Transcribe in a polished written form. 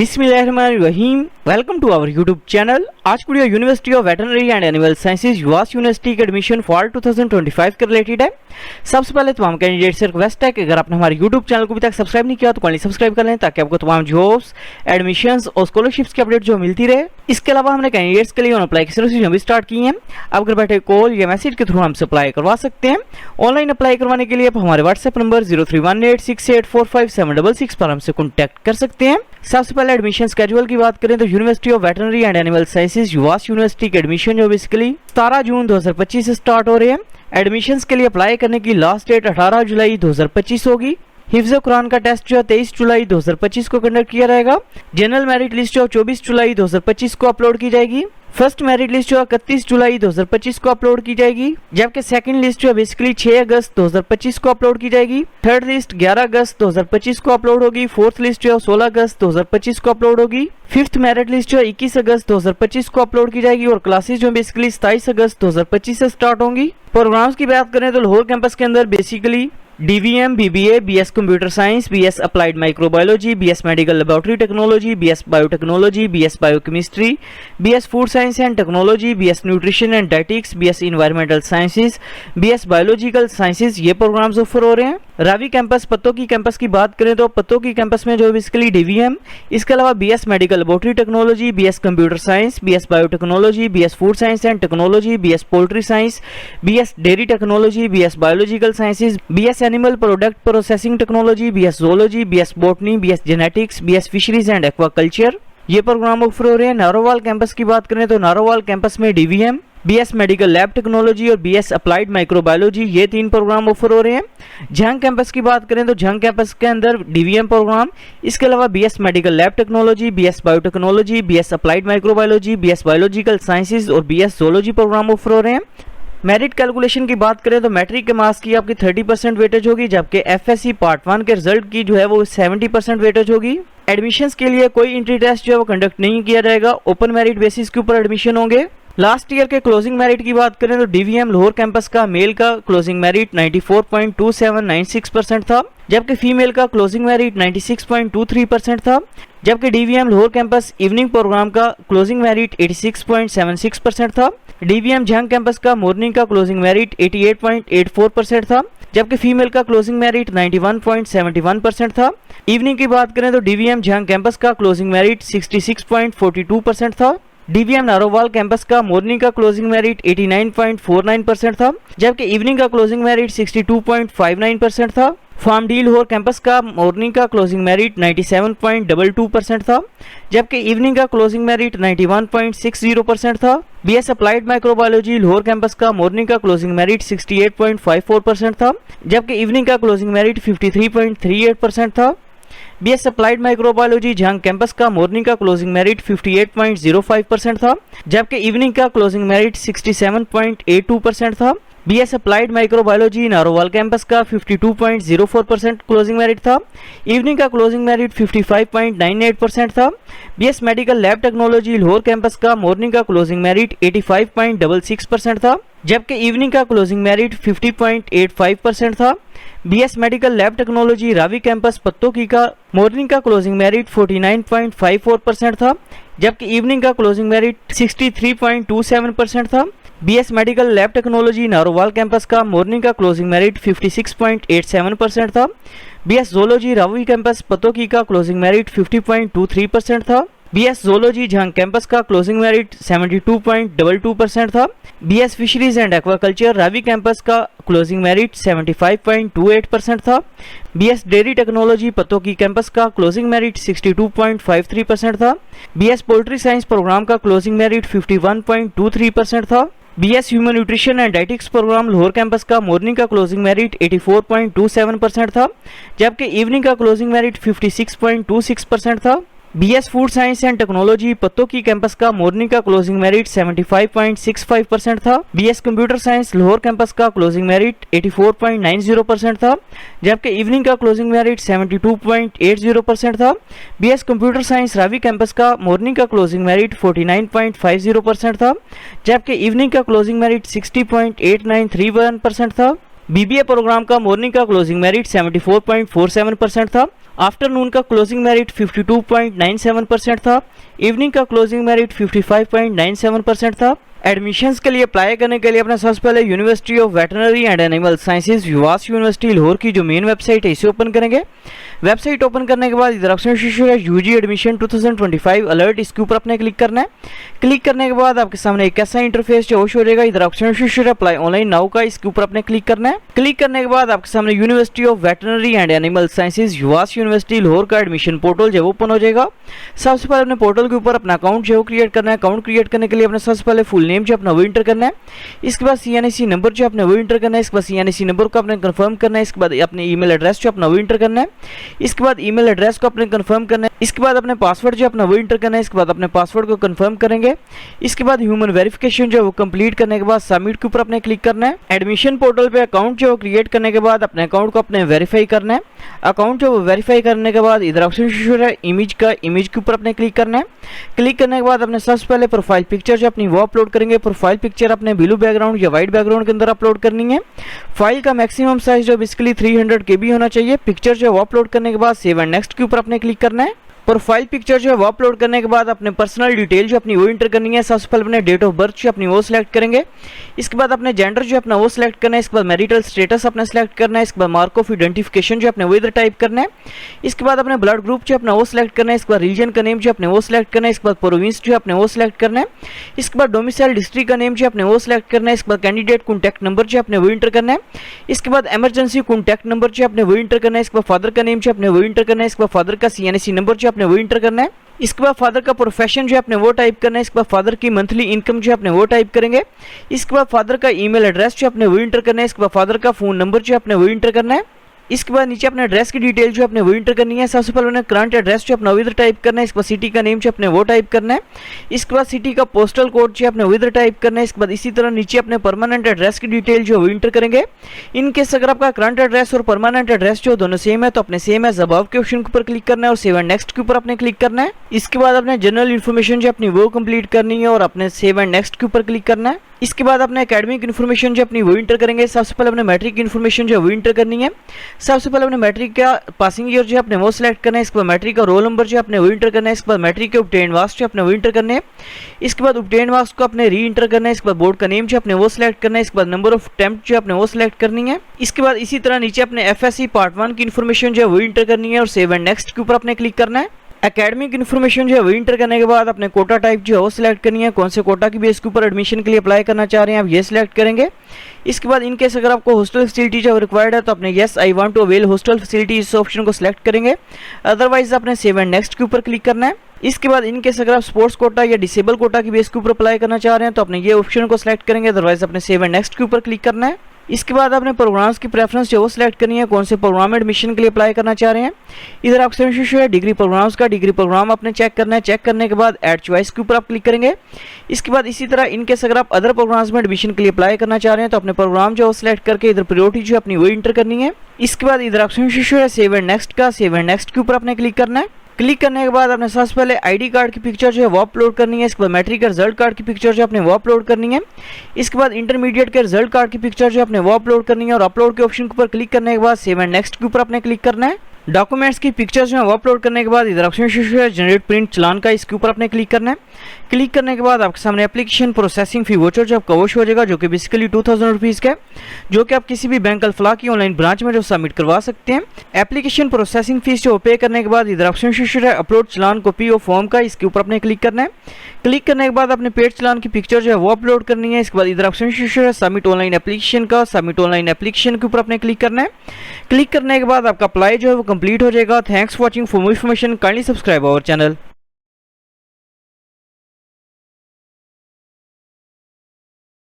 बिस्मिल्लाहिर्रहमानिर्रहीम। Welcome to our YouTube channel. आज की video university of veterinary and animal sciences UVAS university के admission for 2025 के related है। सबसे पहले तमाम कैंडिडेट से रिक्वेस्ट है कि अगर आपने हमारे यूट्यूब चैनल को अभी तक सब्सक्राइब नहीं किया तो काइंडली सब्सक्राइब कर लें ताकि आपको तमाम जॉब्स, एडमिशंस और स्कॉलरशिप्स की अपडेट जो मिलती रहे। इसके अलावा हमने कैंडिडेट्स के लिए ऑन अप्लाई की सर्विस भी स्टार्ट की हैं। आप घर बैठे कॉल या मैसेज के थ्रू हमसे अप्लाई करवा सकते हैं। ऑनलाइन अप्लाई करवाने के लिए आप हमारे व्हाट्सएप नंबर 031868457666 पर हमसे कॉन्टैक्ट कर सकते हैं। सबसे पहले एडमिशन स्केड्यूल की बात करें तो university of veterinary and animal sciences UVAS university के एडमिशन जो बेसिकली 17 जून 2025 से स्टार्ट हो रहे हैं। एडमिशंस के लिए अप्लाई करने की लास्ट डेट 18 जुलाई 2025 होगी। हिफ्ज़ कुरान का टेस्ट जो है 23 जुलाई 2025 को कंडक्ट किया जाएगा। जनरल मेरिट लिस्ट जो 24 जुलाई 2025 को अपलोड की जाएगी। फर्स्ट मेरिट लिस्ट जो 31 जुलाई 2025 को अपलोड की जाएगी, जबकि सेकंड लिस्ट जो बेसिकली 6 अगस्त 2025 को अपलोड की जाएगी। थर्ड लिस्ट 11 अगस्त 2025 को अपलोड होगी। फोर्थ लिस्ट जो 16 अगस्त 2025 को अपलोड होगी। फिफ्थ मेरिट लिस्ट जो 21 अगस्त 2025 को अपलोड की जाएगी और क्लासेस जो बेसिकली 27 अगस्त 2025 से स्टार्ट होंगी। प्रोग्राम्स की बात करें तो लाहौर कैंपस के अंदर basically DVM, BBA, BS computer science, BS applied microbiology, BS medical laboratory technology, BS biotechnology, BS biochemistry, BS food science and technology, BS nutrition and dietetics, BS environmental sciences, BS biological sciences ये programmes offer हो रहे हैं। Ravi campus पत्तों की campus की बात करें तो पत्तों की कैंपस में जो बेसिकली DVM, इसके अलावा BS medical laboratory technology, BS computer science, BS biotechnology, BS food science and technology, BS poultry science, BS dairy technology, BS biological sciences, BS animal product processing technology, BS zoology, BS botany, BS genetics, BS fisheries and aquaculture ये programme offer हो रहे हैं। Narowal campus की बात करें तो Narowal campus में DVM, BS medical lab technology और BS अप्लाइड माइक्रोबायोलॉजी ये 3 प्रोग्राम ऑफर हो रहे हैं। झंग कैंपस की बात करें तो झंग कैंपस के अंदर DVM प्रोग्राम, इसके अलावा BS medical lab technology, BS biotechnology, BS applied microbiology, BS biological sciences और BS ज़ूलॉजी प्रोग्राम ऑफर हो रहे हैं। मेरिट कैलकुलेशन की बात करें तो मैट्रिक के मार्क्स की आपकी 30% वेटेज होगी, जबकि FSC पार्ट 1 के रिजल्ट की जो है वो 70% वेटेज होगी। एडमिशंस के लिए कोई एंट्री टेस्ट जो है वो कंडक्ट नहीं किया जाएगा, ओपन मेरिट बेसिस के ऊपर एडमिशन होंगे। लास्ट ईयर के क्लोजिंग मेरिट की बात करें तो DVM लाहौर कैंपस का मेल का क्लोजिंग मेरिट 94.2796% था, जबकि फीमेल का क्लोजिंग मेरिट 96.23% था। जबकि DVM Lahore campus evening programme का क्लोजिंग मेरिट 86.76% था। DVM झंग कैंपस का मॉर्निंग का क्लोजिंग मेरिट 88.84% था, जबकि फीमेल का क्लोजिंग मेरिट 91.71% था। इवनिंग की बात करें तो DVM झंग कैंपस का क्लोजिंग मेरिट 66.42% था। DVM नारोवाल कैंपस का मॉर्निंग का क्लोजिंग मेरिट 89.49% था, जबकि इवनिंग का क्लोजिंग मेरिट 62.59% था। फार्म डी लाहौर कैंपस का मॉर्निंग का क्लोजिंग मेरिट 97.22% था, जबकि इवनिंग का क्लोजिंग मेरिट 91.60% था। BS applied microbiology Lahore campus का मॉर्निंग का क्लोजिंग मेरिट 68.54% था, जबकि इवनिंग का क्लोजिंग मेरिट 53.38% था। BS applied microbiology Jhang campus का मॉर्निंग का क्लोजिंग मेरिट 58.05% था, जबकि इवनिंग का क्लोजिंग मेरिट 67.82% था। BS applied microbiology Narowal campus का 52.04% क्लोजिंग मेरिट था, इवनिंग का क्लोजिंग मेरिट 55.98% था। BS medical lab technology Lahore campus का मॉर्निंग का क्लोजिंग मेरिट 85.66% था, जबकि इवनिंग का क्लोजिंग मेरिट 50.85% था। BS medical lab technology Ravi campus Pattoki का मॉर्निंग का क्लोजिंग मेरिट 49.54% था, जबकि इवनिंग का क्लोजिंग मेरिट 63.27% था। BS medical lab technology Narowal campus का मॉर्निंग का क्लोजिंग मेरिट 56.87% था। BS zoology Ravi campus Pattoki का क्लोजिंग मेरिट 50.23% था। BS ज़ूलॉजी झंग कैंपस का क्लोजिंग मेरिट 72.22% था। BS fisheries and aquaculture Ravi campus का क्लोजिंग मेरिट 75.28% था। BS dairy technology Pattoki campus का क्लोजिंग मेरिट 62.53% था। BS पोल्ट्री साइंस प्रोग्राम का क्लोजिंग मेरिट 51.23% था। BS human nutrition and dietetics programme Lahore campus का morning का क्लोजिंग मेरिट 84.27% था, जबकि इवनिंग का क्लोजिंग मेरिट 56.26% था। BS food science and technology Pattoki campus का मॉर्निंग का क्लोजिंग मेरिट 75.65% था। BS computer science Lahore campus का क्लोजिंग मेरिट 84.90% था, जबकि इवनिंग का क्लोजिंग मेरिट 72.80% था। BS computer science Ravi campus का मॉर्निंग का क्लोजिंग मेरिट 49.50% था, जबकि इवनिंग का क्लोजिंग मेरिट 60.8931% था। बीबीए प्रोग्राम का मॉर्निंग का क्लोजिंग मेरिट 74.47% था। आफ्टरनून का क्लोजिंग मेरिट 52.97% था। इवनिंग का क्लोजिंग मेरिट 55.97% था। एडमिशन्स के लिए अप्लाई करने के लिए अपने सबसे पहले university of veterinary and animal sciences विवास यूनिवर्सिटी लाहौर की जो मेन वेबसाइट है इसे ओपन करेंगे। वेबसाइट ओपन करने के बाद इधर ऑप्शन शीर्षक है यूजी एडमिशन 2025 अलर्ट, इसके ऊपर अपने क्लिक करना है। क्लिक करने के बाद आपके सामने एक ऐसा इंटरफेस जो शो हो जाएगा। इधर ऑप्शन शीर्षक अप्लाई ऑनलाइन नाउ का, इसके ऊपर अपने क्लिक करना है। क्लिक करने के बाद आपके सामने university of veterinary and animal sciences विवास यूनिवर्सिटी लाहौर का एडमिशन पोर्टल जो ओपन हो जाएगा। सबसे पहले अपने पोर्टल के ऊपर अपना अकाउंट जो क्रिएट करना है। अकाउंट क्रिएट करने के लिए अपने सबसे पहले फुल नेम जो अपना वो इंटर करना है। इसके बाद CNSE नंबर जो अपने वो इंटर करना है। इसके बाद CNSE नंबर को अपने कंफर्म करना है। इसके बाद अपने ईमेल एड्रेस जो अपना वो इंटर करना है। इसके बाद ईमेल एड्रेस को अपने कंफर्म करना है। इसके बाद अपने पासवर्ड जो अपना वो इंटर करना है। इसके बाद अपने पासवर्ड को कंफर्म करेंगे। इसके बाद ह्यूमन वेरिफिकेशन जो वो कंप्लीट करने के बाद सबमिट के ऊपर अपने क्लिक करना है। एडमिशन पोर्टल पे अकाउंट जो क्रिएट करने के बाद अपने अकाउंट को अपने वेरीफाई करना है। अकाउंट जो वेरीफाई करने के बाद इधर ऑप्शन है इमेज का, इमेज के ऊपर अपने क्लिक करना है। क्लिक करने के बाद अपने सबसे पहले प्रोफाइल पिक्चर जो अपनी वो अपलोड करेंगे। प्रोफाइल पिक्चर अपने ब्लू बैकग्राउंड या व्हाइट बैकग्राउंड के अंदर अपलोड करनी है। फाइल का मैक्सिमम साइज जो बेसिकली 300 KB होना चाहिए। पिक्चर जो अपलोड करने के बाद सेव एंड नेक्स्ट के ऊपर अपने क्लिक करना है। प्रोफाइल पिक्चर जो है वो अपलोड करने के बाद अपने पर्सनल डिटेल जो अपनी वो इंटर करनी है। सबसे पहले अपने डेट ऑफ बर्थ जो अपनी वो सिलेक्ट करेंगे। इसके बाद अपने जेंडर जो अपना वो सिलेक्ट करना है। इसके बाद मैरिटल स्टेटस अपने सिलेक्ट करना है। इसके बाद मार्क ऑफ आइडेंटिफिकेशन जो अपने वो इधर टाइप करना है। इसके बाद अपने ब्लड ग्रुप जो अपना वो सिलेक्ट करना है। इसके बाद रीजन का नेम जो अपने वो सिलेक्ट करना है। इसके बाद प्रोविंस जो अपने वो सिलेक्ट करना है। इसके बाद डोमिसाइल डिस्ट्रिक्ट का नेम जो अपने वो सिलेक्ट करना है। इसके बाद कैंडिडेट कॉन्टैक्ट नंबर जो अपने वो इंटर करना है। इसके बाद इमरजेंसी कॉन्टैक्ट नंबर जो अपने वो इंटर करना है। इसके बाद फादर का नेम जो अपने वो इंटर करना है। इसके बाद फादर का CNSE नंबर जो अपने वो इंटर करना है। इसके बाद फादर का प्रोफेशन जो अपने वो टाइप करना है। इसके बाद फादर की मंथली इनकम जो अपने वो टाइप करेंगे। इसके बाद फादर का ईमेल एड्रेस जो अपने वो इंटर करना है। इसके बाद फादर का फोन नंबर जो अपने वो इंटर करना है। इसके बाद नीचे अपने एड्रेस की डिटेल जो अपने वो इंटर करनी है। सबसे पहले उन्हें करंट एड्रेस जो अपना वो इधर टाइप करना है। इसके बाद सिटी का नेम जो अपने वो टाइप करना है। इसके बाद सिटी का पोस्टल कोड जो अपने वो इधर टाइप करना है। इसके बाद इसी तरह नीचे अपने परमानेंट एड्रेस की डिटेल जो वो इंटर करेंगे। इनकेस अगर आपका करंट एड्रेस और परमानेंट एड्रेस जो दोनों सेम है तो अपने सेम एज अबव के ऑप्शन के ऊपर क्लिक करना है और सेव एंड नेक्स्ट के ऊपर अपने क्लिक करना है। इसके बाद अपने जनरल इन्फॉर्मेशन जो अपनी वो कंप्लीट करनी है और अपने सेव एंड नेक्स्ट के ऊपर क्लिक करना है। इसके बाद अपने एकेडमिक इन्फॉर्मेशन जो अपनी वो इंटर करेंगे। सबसे पहले अपने मैट्रिक इन्फॉर्मेशन जो वो इंटर करनी है। सबसे पहले अपने मैट्रिक का पासिंग ईयर जो अपने वो सिलेक्ट करना है। इसके बाद मैट्रिक का रोल नंबर जो अपने वो इंटर करना है। इसके बाद मैट्रिक के ऑब्टेन मार्क्स जो अपने वो इंटर करने हैं। इसके बाद ऑब्टेन मार्क्स को अपने री इंटर करना है। इसके बाद बोर्ड का नेम जो अपने वो सिलेक्ट करना है। इसके बाद नंबर ऑफ अटेम्प्ट जो अपने वो सिलेक्ट करनी है। इसके बाद इसी तरह नीचे अपने FSC पार्ट 1 की इन्फॉर्मेशन जो है वो इंटर करनी है और सेव एंड नेक्स्ट के ऊपर अपने क्लिक करना है। एकेडमिक इन्फॉर्मेशन जो है वो इंटर करने के बाद अपने कोटा टाइप जो है वो सिलेक्ट करनी है। कौन से कोटा की बेस के ऊपर एडमिशन के लिए अप्लाई करना चाह रहे हैं आप ये सिलेक्ट करेंगे। इसके बाद इनकेस अगर आपको हॉस्टल फैसिलिटी जो रिक्वायर्ड है तो अपने yes I want to avail hostel facility इस ऑप्शन को सिलेक्ट करेंगे। अदरवाइज अपने सेव एंड नेक्स्ट के ऊपर क्लिक करना है। इसके बाद इनकेस अगर आप स्पोर्ट्स कोटा या डिसेबल कोटा की बेस के ऊपर अप्लाई करना चाह रहे हैं तो अपने ये ऑप्शन को सिलेक्ट करेंगे। अदरवाइज अपने सेव एंड नेक्स्ट के ऊपर क्लिक करना है। इसके बाद आपने प्रोग्राम्स की प्रेफरेंस जो वो सिलेक्ट करनी है। कौन से प्रोग्राम में एडमिशन के लिए अप्लाई करना चाह रहे हैं। इधर ऑप्शन है डिग्री प्रोग्राम्स का, डिग्री प्रोग्राम आपने चेक करना है। चेक करने के बाद ऐड चॉइस के ऊपर आप क्लिक करेंगे। इसके बाद इसी तरह इनकेस अगर आप अदर प्रोग्राम्स में एडमिशन के लिए अप्लाई करना चाह रहे हैं तो अपने प्रोग्राम जो सिलेक्ट करके इधर प्रायोरिटी जो अपनी वो इंटर करनी है। इसके बाद इधर ऑप्शन है सेव एंड नेक्स्ट का, सेव एंड नेक्स्ट के ऊपर आपने क्लिक करना है। क्लिक करने के बाद अपने सबसे पहले ID कार्ड की पिक्चर जो है वो अपलोड करनी है। इसके बाद मैट्रिक का रिजल्ट कार्ड की पिक्चर जो अपने वो अपलोड करनी है। इसके बाद इंटरमीडिएट के रिजल्ट कार्ड की पिक्चर जो अपने वो अपलोड करनी है और अपलोड के ऑप्शन के ऊपर क्लिक करने के बाद सेव एंड नेक्स्ट के ऊपर अपने क्लिक करना है। डॉक्यूमेंट्स की पिक्चर्स जो है वो अपलोड करने के बाद इधर ऑप्शन है जनरेट प्रिंट चलान का, इसके ऊपर अपने क्लिक करना है। क्लिक करने के बाद आपके सामने एप्लीकेशन प्रोसेसिंग फी वोचर जो आपका वोश हो जाएगा जो कि बेसिकली 2000 रुपीज़ का है, जो कि आप किसी भी बैंक अल्फला की ऑनलाइन ब्रांच में जो सबमिट करवा सकते हैं। एप्लीकेशन प्रोसेसिंग फीस जो पे करने के बाद इधर ऑप्शन है upload challan copy of form का, इसके ऊपर अपने क्लिक करना है। क्लिक करने के बाद अपने पेड चलान की पिक्चर जो है वो अपलोड करनी है। इसके बाद इधर ऑप्शन है सबमिट ऑनलाइन एप्लीकेशन का, सबमिट ऑनलाइन एप्लीकेशन के ऊपर अपने क्लिक करना है। क्लिक करने के बाद आपका अप्लाई जो है वो कंप्लीट हो जाएगा। Thanks for watching. For more information kindly subscribe our channel.